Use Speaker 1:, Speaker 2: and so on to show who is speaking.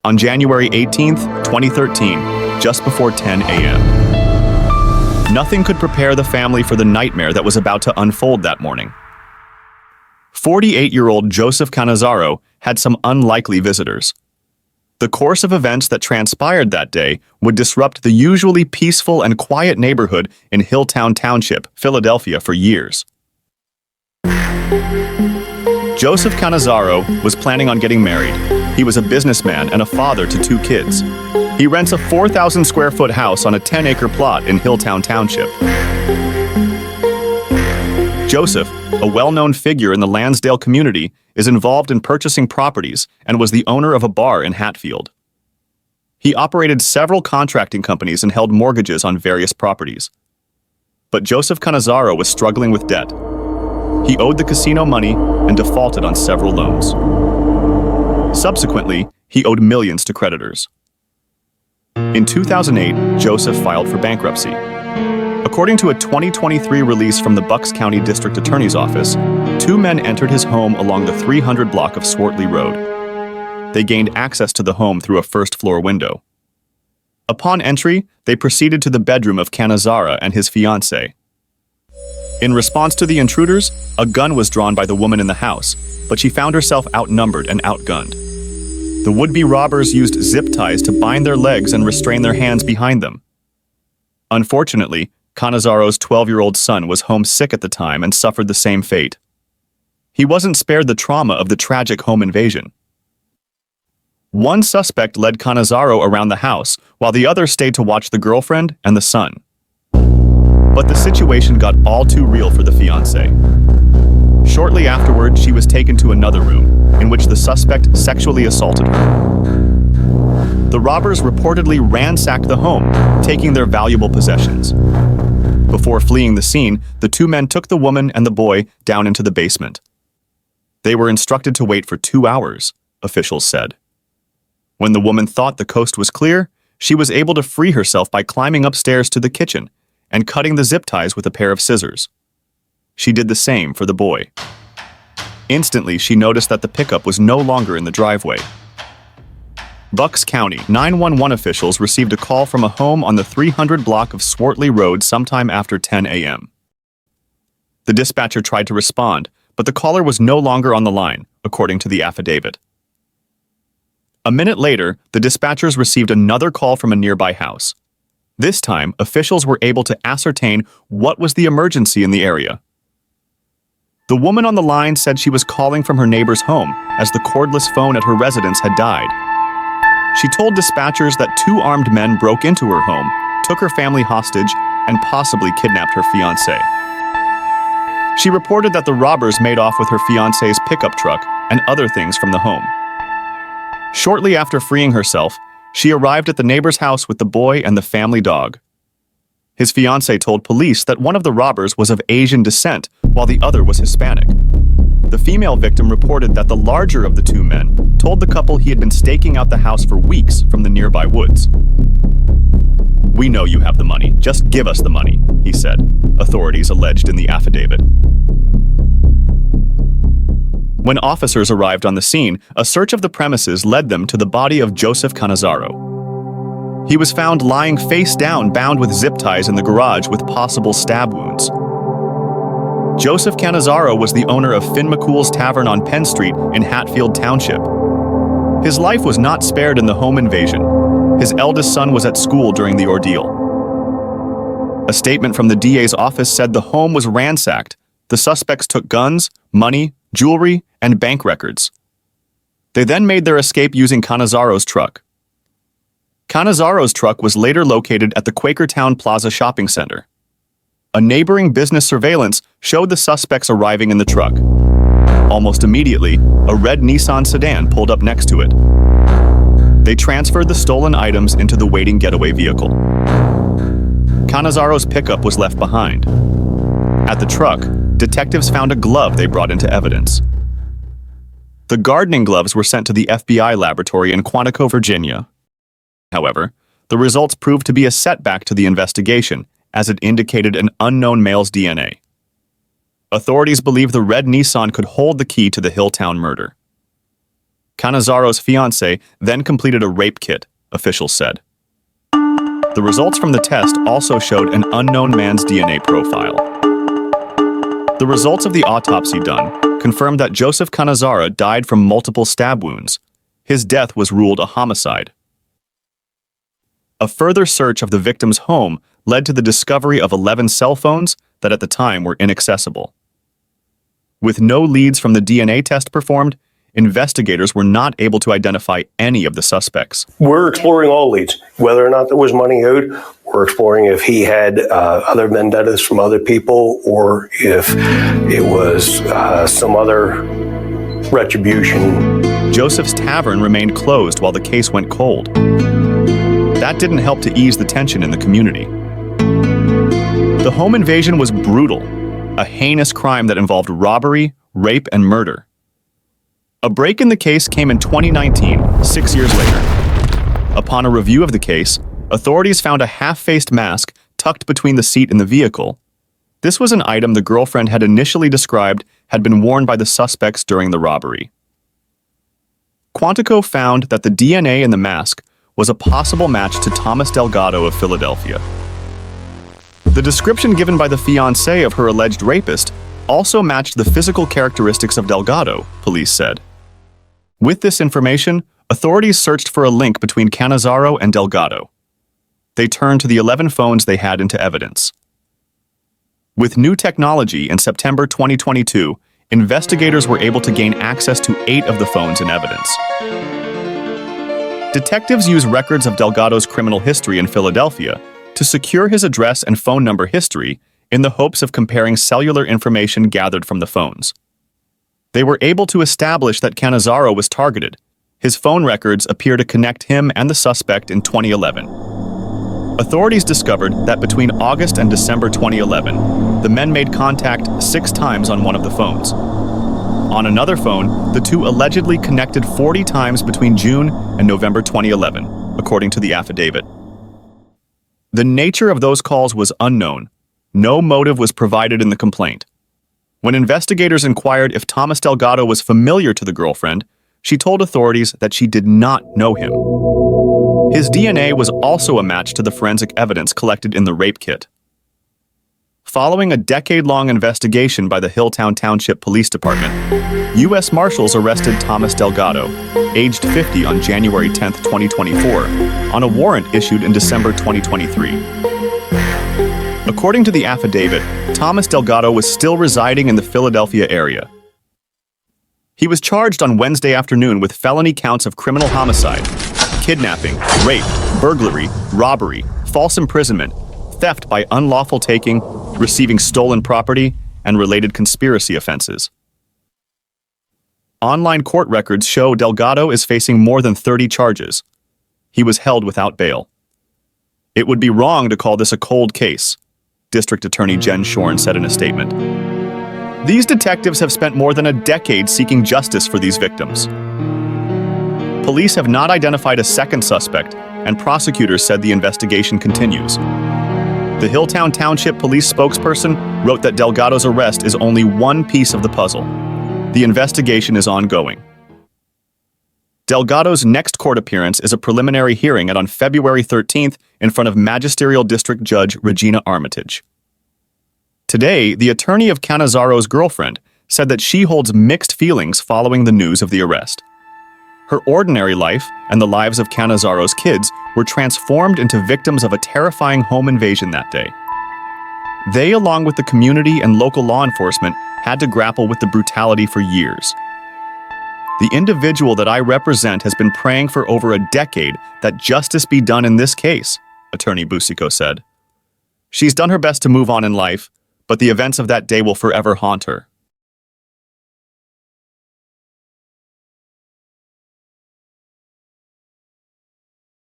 Speaker 1: On January 18, 2013, just before 10 a.m. Nothing could prepare the family for the nightmare that was about to unfold that morning. 48-year-old Joseph Canazaro had some unlikely visitors. The course of events that transpired that day would disrupt the usually peaceful and quiet neighborhood in Hilltown Township, Philadelphia, for years. Joseph Canazaro was planning on getting married. He was a businessman and a father to 2 kids. He rents a 4,000-square-foot house on a 10-acre plot in Hilltown Township. Joseph, a well-known figure in the Lansdale community, is involved in purchasing properties and was the owner of a bar in Hatfield. He operated several contracting companies and held mortgages on various properties. But Joseph Canazaro was struggling with debt. He owed the casino money and defaulted on several loans. Subsequently, he owed millions to creditors. In 2008, Joseph filed for bankruptcy. According to a 2023 release from the Bucks County District Attorney's Office, 2 men entered his home along the 300 block of Swartley Road. They gained access to the home through a first-floor window. Upon entry, they proceeded to the bedroom of Canazaro and his fiancée. In response to the intruders, a gun was drawn by the woman in the house, but she found herself outnumbered and outgunned. The would-be robbers used zip ties to bind their legs and restrain their hands behind them. Unfortunately, Canazaro's 12-year-old son was homesick at the time and suffered the same fate. He wasn't spared the trauma of the tragic home invasion. One suspect led Canazaro around the house, while the other stayed to watch the girlfriend and the son. But the situation got all too real for the fiancée. Shortly afterward, she was taken to another room, in which the suspect sexually assaulted her. The robbers reportedly ransacked the home, taking their valuable possessions. Before fleeing the scene, the 2 men took the woman and the boy down into the basement. They were instructed to wait for 2 hours, officials said. When the woman thought the coast was clear, she was able to free herself by climbing upstairs to the kitchen and cutting the zip ties with a pair of scissors. She did the same for the boy. Instantly, she noticed that the pickup was no longer in the driveway. Bucks County 911 officials received a call from a home on the 300 block of Swartley Road sometime after 10 a.m. The dispatcher tried to respond, but the caller was no longer on the line, according to the affidavit. A minute later, the dispatchers received another call from a nearby house. This time, officials were able to ascertain what was the emergency in the area. The woman on the line said she was calling from her neighbor's home as the cordless phone at her residence had died. She told dispatchers that 2 armed men broke into her home, took her family hostage, and possibly kidnapped her fiancé. She reported that the robbers made off with her fiancé's pickup truck and other things from the home. Shortly after freeing herself, she arrived at the neighbor's house with the boy and the family dog. His fiancé told police that one of the robbers was of Asian descent, while the other was Hispanic. The female victim reported that the larger of the 2 men told the couple he had been staking out the house for weeks from the nearby woods. "We know you have the money. Just give us the money," he said, authorities alleged in the affidavit. When officers arrived on the scene, a search of the premises led them to the body of Joseph Canazaro. He was found lying face down, bound with zip ties in the garage with possible stab wounds. Joseph Canazaro was the owner of Finn McCool's Tavern on Penn Street in Hatfield Township. His life was not spared in the home invasion. His eldest son was at school during the ordeal. A statement from the DA's office said the home was ransacked. The suspects took guns, money, jewelry, and bank records. They then made their escape using Canazaro's truck. Canazaro's truck was later located at the Quakertown Plaza Shopping Center. A neighboring business surveillance showed the suspects arriving in the truck. Almost immediately, a red Nissan sedan pulled up next to it. They transferred the stolen items into the waiting getaway vehicle. Canazaro's pickup was left behind. At the truck, detectives found a glove they brought into evidence. The gardening gloves were sent to the FBI laboratory in Quantico, Virginia. However, the results proved to be a setback to the investigation, as it indicated an unknown male's DNA. Authorities believe the red Nissan could hold the key to the Hilltown murder. Canazaro's fiancée then completed a rape kit, officials said. The results from the test also showed an unknown man's DNA profile. The results of the autopsy done confirmed that Joseph Canazaro died from multiple stab wounds. His death was ruled a homicide. A further search of the victim's home led to the discovery of 11 cell phones that at the time were inaccessible. With no leads from the DNA test performed, investigators were not able to identify any of the suspects.
Speaker 2: We're exploring all leads, whether or not there was money owed. We're exploring if he had other vendettas from other people or if it was some other retribution.
Speaker 1: Joseph's tavern remained closed while the case went cold. That didn't help to ease the tension in the community. The home invasion was brutal, a heinous crime that involved robbery, rape, and murder. A break in the case came in 2019, 6 years later. Upon a review of the case, authorities found a half-faced mask tucked between the seat and the vehicle. This was an item the girlfriend had initially described had been worn by the suspects during the robbery. Quantico found that the DNA in the mask was a possible match to Thomas Delgado of Philadelphia. The description given by the fiancé of her alleged rapist also matched the physical characteristics of Delgado, police said. With this information, authorities searched for a link between Canazaro and Delgado. They turned to the 11 phones they had into evidence. With new technology in September 2022, investigators were able to gain access to 8 of the phones in evidence. Detectives used records of Delgado's criminal history in Philadelphia to secure his address and phone number history in the hopes of comparing cellular information gathered from the phones. They were able to establish that Canazaro was targeted. His phone records appear to connect him and the suspect in 2011. Authorities discovered that between August and December 2011, the men made contact 6 times on one of the phones. On another phone, the two allegedly connected 40 times between June and November 2011, according to the affidavit. The nature of those calls was unknown. No motive was provided in the complaint. When investigators inquired if Thomas Delgado was familiar to the girlfriend, she told authorities that she did not know him. His DNA was also a match to the forensic evidence collected in the rape kit. Following a decade-long investigation by the Hilltown Township Police Department, U.S. Marshals arrested Thomas Delgado, aged 50, on January 10, 2024, on a warrant issued in December 2023. According to the affidavit, Thomas Delgado was still residing in the Philadelphia area. He was charged on Wednesday afternoon with felony counts of criminal homicide, kidnapping, rape, burglary, robbery, false imprisonment, theft by unlawful taking, receiving stolen property, and related conspiracy offenses. Online court records show Delgado is facing more than 30 charges. He was held without bail. It would be wrong to call this a cold case, District Attorney Jen Shorn said in a statement. These detectives have spent more than a decade seeking justice for these victims. Police have not identified a second suspect, and prosecutors said the investigation continues. The Hilltown Township Police spokesperson wrote that Delgado's arrest is only one piece of the puzzle. The investigation is ongoing. Delgado's next court appearance is a preliminary hearing on February 13th in front of Magisterial District Judge Regina Armitage. Today, the attorney of Canazaro's girlfriend said that she holds mixed feelings following the news of the arrest. Her ordinary life and the lives of Canazaro's kids were transformed into victims of a terrifying home invasion that day. They, along with the community and local law enforcement, had to grapple with the brutality for years. The individual that I represent has been praying for over a decade that justice be done in this case, Attorney Busico said. She's done her best to move on in life, but the events of that day will forever haunt her.